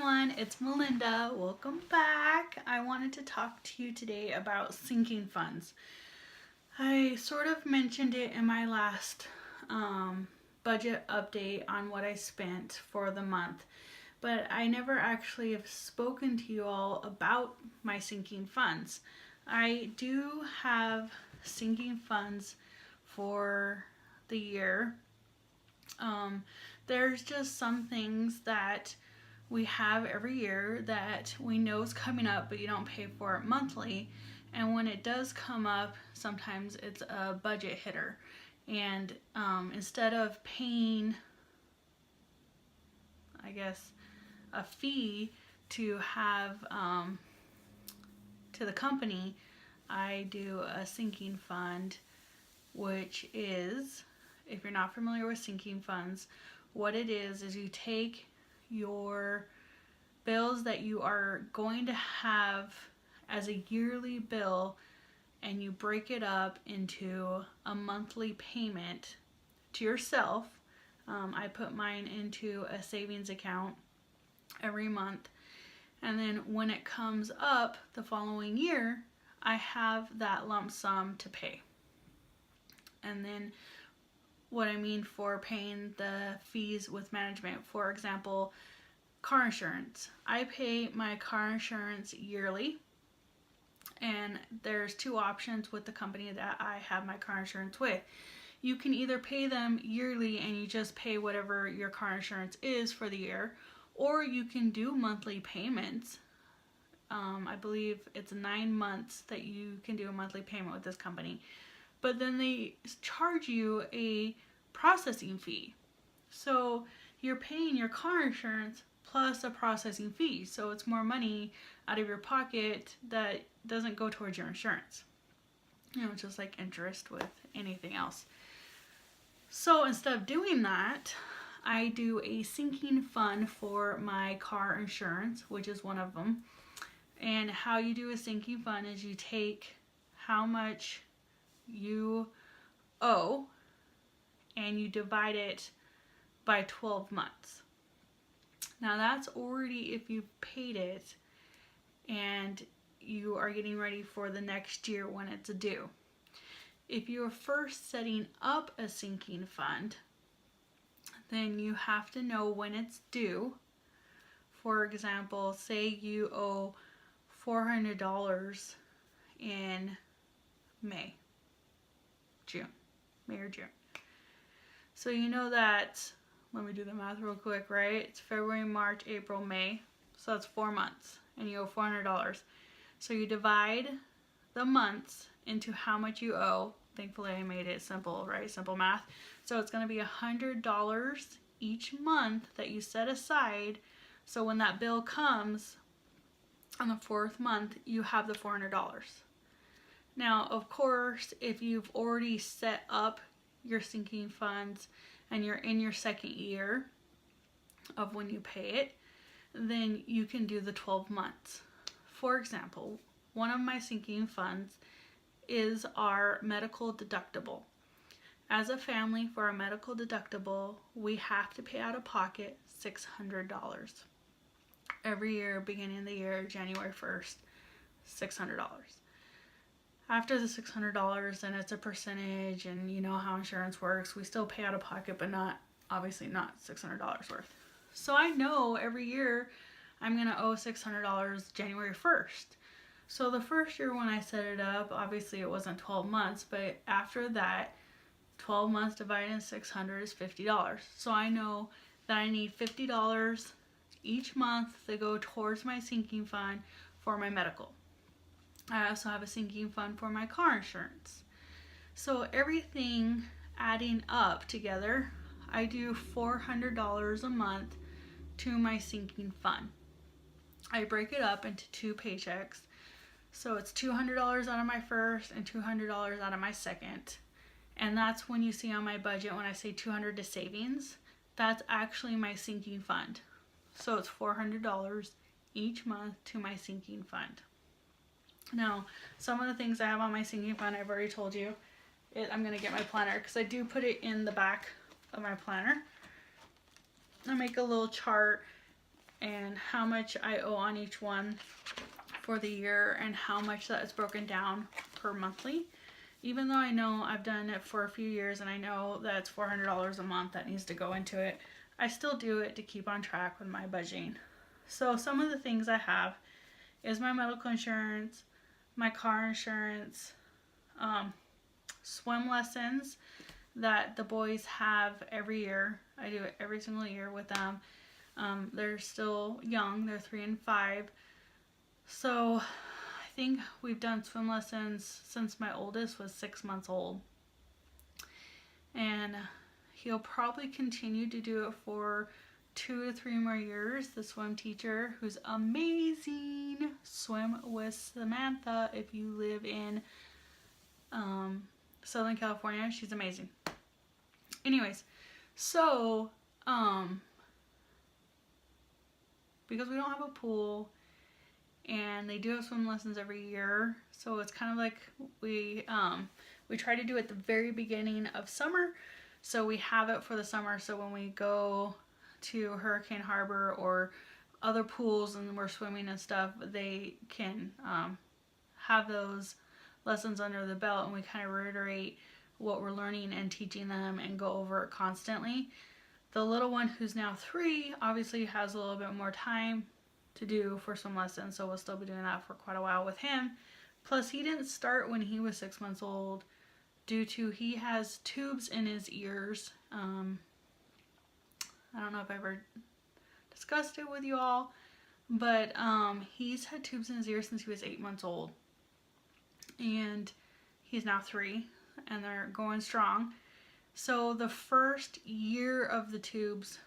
everyone, it's Melinda. Welcome back. I wanted to talk to you today about sinking funds. I sort of mentioned it in my last budget update on what I spent for the month, but I never actually have spoken to you all about my sinking funds. I do have sinking funds for the year. There's just some things that we have every year that we know is coming up, but you don't pay for it monthly. And when it does come up, sometimes it's a budget hitter. And instead of paying, I guess, a fee to have to the company, I do a sinking fund, which is, if you're not familiar with sinking funds, what it is you take your bills that you are going to have as a yearly bill and you break it up into a monthly payment to yourself. I put mine into a savings account every month, and then when it comes up the following year, I have that lump sum to pay. And then what I mean for paying the fees with management, for example, car insurance. I pay my car insurance yearly, and there's two options with the company that I have my car insurance with. You can either pay them yearly and you just pay whatever your car insurance is for the year, or you can do monthly payments. I believe it's 9 months that you can do a monthly payment with this company. But then they charge you a processing fee. So you're paying your car insurance plus a processing fee. So it's more money out of your pocket that doesn't go towards your insurance. Just like interest with anything else. So instead of doing that, I do a sinking fund for my car insurance, which is one of them. And how you do a sinking fund is you take how much you owe and you divide it by 12 months. Now that's already if you've paid it and you are getting ready for the next year when it's due. If you are first setting up a sinking fund, then you have to know when it's due. For example, say you owe $400 in May or June. So you know that, let me do the math real quick, right? It's February, March, April, May. So that's 4 months and you owe $400. So you divide the months into how much you owe. Thankfully I made it simple, right? Simple math. So it's going to be $100 each month that you set aside. So when that bill comes on the 4th month, you have the $400. Now, of course, if you've already set up your sinking funds and you're in your second year of when you pay it, then you can do the 12 months. For example, one of my sinking funds is our medical deductible. As a family, for our medical deductible, we have to pay out of pocket $600. Every year, beginning of the year, January 1st, $600. After the $600, then it's a percentage, and you know how insurance works. We still pay out of pocket, but obviously not $600 worth. So I know every year I'm going to owe $600 January 1st. So the first year when I set it up, obviously it wasn't 12 months, but after that, 12 months divided into 600 is $50. So I know that I need $50 each month to go towards my sinking fund for my medical. I also have a sinking fund for my car insurance. So everything adding up together, I do $400 a month to my sinking fund. I break it up into 2 paychecks. So it's $200 out of my first and $200 out of my second. And that's when you see on my budget when I say $200 to savings, that's actually my sinking fund. So it's $400 each month to my sinking fund. Now, some of the things I have on my sinking fund, I've already told you. I'm going to get my planner because I do put it in the back of my planner. I make a little chart and how much I owe on each one for the year and how much that is broken down per monthly. Even though I know I've done it for a few years and I know that it's $400 a month that needs to go into it, I still do it to keep on track with my budgeting. So some of the things I have is my medical insurance, my car insurance, swim lessons that the boys have every year. I do it every single year with them. They're still young, they're 3 and 5. So I think we've done swim lessons since my oldest was 6 months old. And he'll probably continue to do it for 2 to 3 more years. The swim teacher, who's amazing, Swim with Samantha, if you live in Southern California, she's amazing. Anyways, so because we don't have a pool and they do have swim lessons every year, so it's kind of like we try to do it at the very beginning of summer, so we have it for the summer, so when we go to Hurricane Harbor or other pools and we're swimming and stuff, they can have those lessons under the belt, and we kind of reiterate what we're learning and teaching them and go over it constantly. The little one, who's now 3, obviously has a little bit more time to do for some lessons, so we'll still be doing that for quite a while with him. Plus, he didn't start when he was 6 months old due to he has tubes in his ears. I don't know if I ever discussed it with you all, but he's had tubes in his ears since he was 8 months old, and he's now 3, and they're going strong. So the first year of the tubes,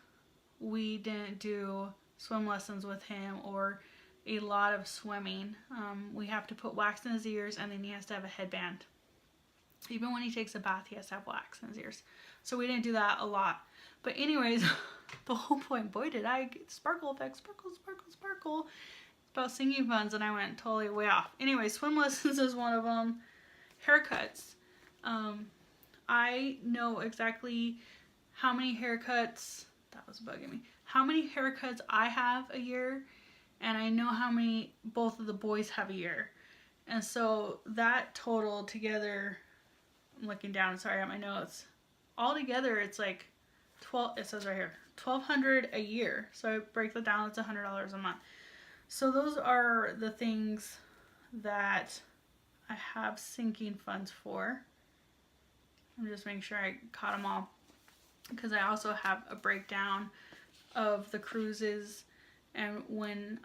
we didn't do swim lessons with him or a lot of swimming. We have to put wax in his ears, and then he has to have a headband. Even when he takes a bath, he has to have wax in his ears. So we didn't do that a lot. But anyways, the whole point, boy, did I get sparkle effect, sparkle, sparkle, sparkle, about sinking funds, and I went totally way off. Anyway, swim lessons is one of them. Haircuts. I know exactly how many haircuts, that was bugging me, how many haircuts I have a year, and I know how many both of the boys have a year. And so that total together, I'm looking down, sorry, at my notes, all together it's like 12, it says right here, $1,200 a year. So I break that down, it's $100 a month. So those are the things that I have sinking funds for. I'm just making sure I caught them all, because I also have a breakdown of the cruises and when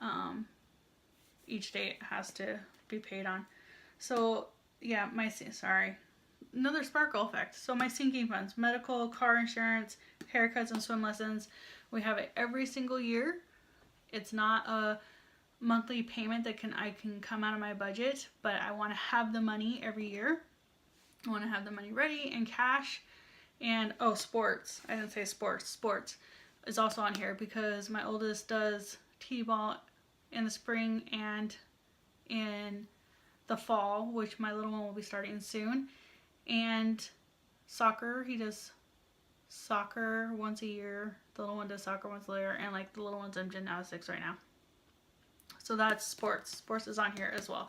each date has to be paid on. So yeah, another sparkle effect. So my sinking funds, medical, car insurance, haircuts, and swim lessons, we have it every single year. It's not a monthly payment that I can come out of my budget, but I want to have the money every year. I want to have the money ready in cash. And sports, I didn't say sports. Sports is also on here because my oldest does t-ball in the spring and in the fall, which my little one will be starting soon. And soccer, he does soccer once a year. The little one does soccer once a year, and like the little one's in gymnastics right now. So that's sports. Sports is on here as well.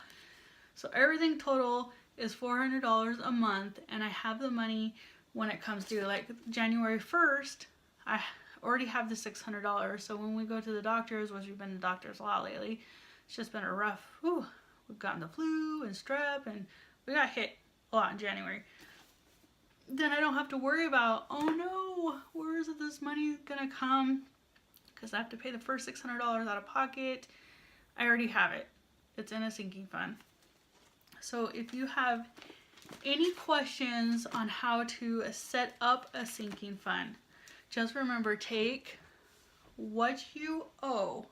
So everything total is $400 a month, and I have the money when it comes due. Like January 1st, I already have the $600. So when we go to the doctors, which we've been to doctors a lot lately, it's just been a rough, we've gotten the flu and strep, and we got hit a lot in January. Then I don't have to worry about, oh no, where is this money gonna come? Because I have to pay the first $600 out of pocket. I already have it. It's in a sinking fund. So if you have any questions on how to set up a sinking fund, just remember, take what you owe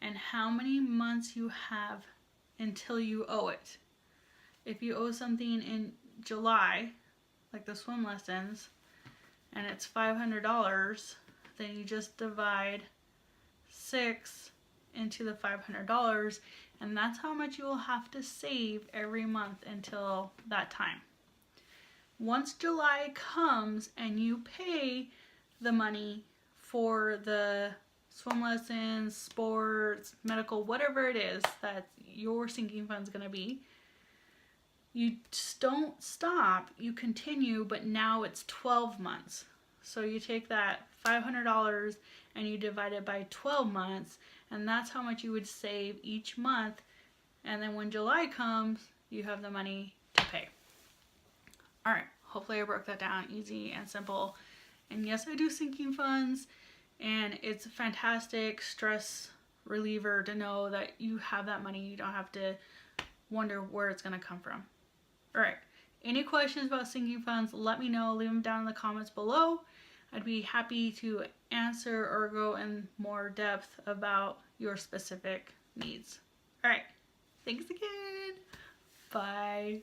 and how many months you have until you owe it. If you owe something in July, like the swim lessons, and it's $500, then you just divide 6 into the $500, and that's how much you will have to save every month until that time. Once July comes and you pay the money for the swim lessons, sports, medical, whatever it is that your sinking fund's going to be. You just don't stop, you continue, but now it's 12 months. So you take that $500 and you divide it by 12 months, and that's how much you would save each month. And then when July comes, you have the money to pay. All right, hopefully I broke that down easy and simple. And yes, I do sinking funds, and it's a fantastic stress reliever to know that you have that money. You don't have to wonder where it's going to come from. All right, any questions about sinking funds, let me know. Leave them down in the comments below. I'd be happy to answer or go in more depth about your specific needs. All right, thanks again. Bye.